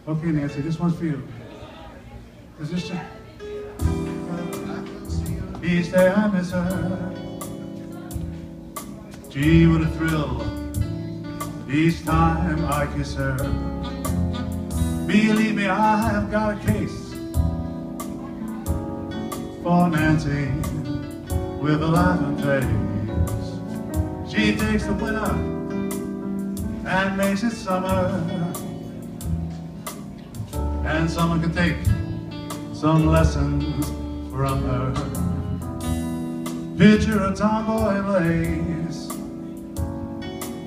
Okay, Nancy, this one's for you. Is this just... Each day I miss her. Gee, what a thrill each time I kiss her. Believe me, I have got a case for Nancy with a laughing face. She takes the winter and makes it summer, and someone can take some lessons from her. Picture a tomboy in lace,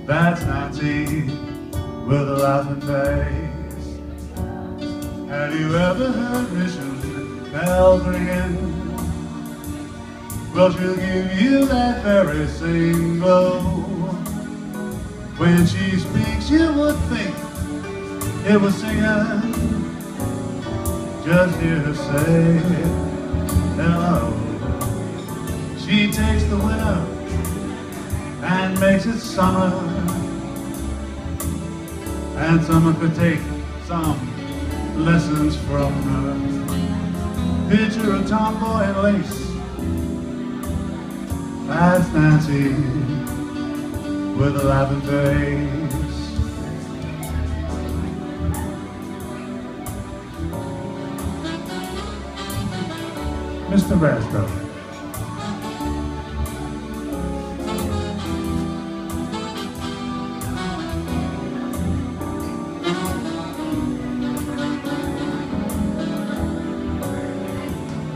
that's Nancy with a laughing face. Have you ever heard mission bells ringing? Well, she'll give you that very same glow. When she speaks, you would think it was singing. Just hear her say hello. She takes the winter and makes it summer, and summer could take some lessons from her. Picture a tomboy in lace, that's Nancy with a laughing face. Mr. Raspberry.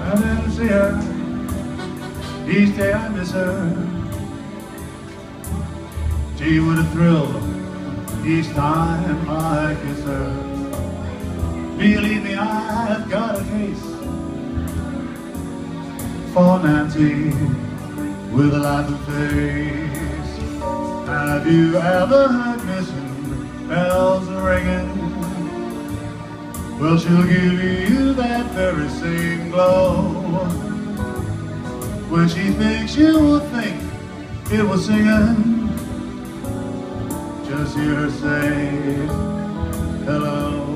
I didn't see her, each day I miss her. Gee, what a thrill each time I kiss her. Believe me, I've got a case for Nancy with a laughing face. Have you ever heard missing bells ringing? Well, she'll give you that very same glow. When she thinks, you will think it was singing. Just hear her say hello.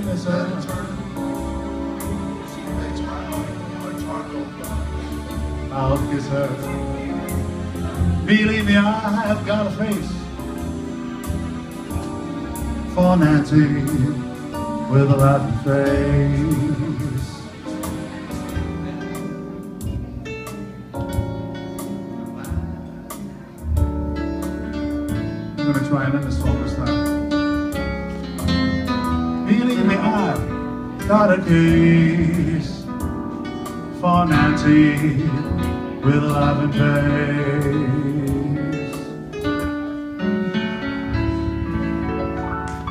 Yes, I'll kiss her. Believe me, I've got a face for Nancy with a laughing face. I'm gonna try and end this song this time. Believe me, I've got a case for Nancy with a laughing face.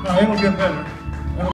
Now it'll get better.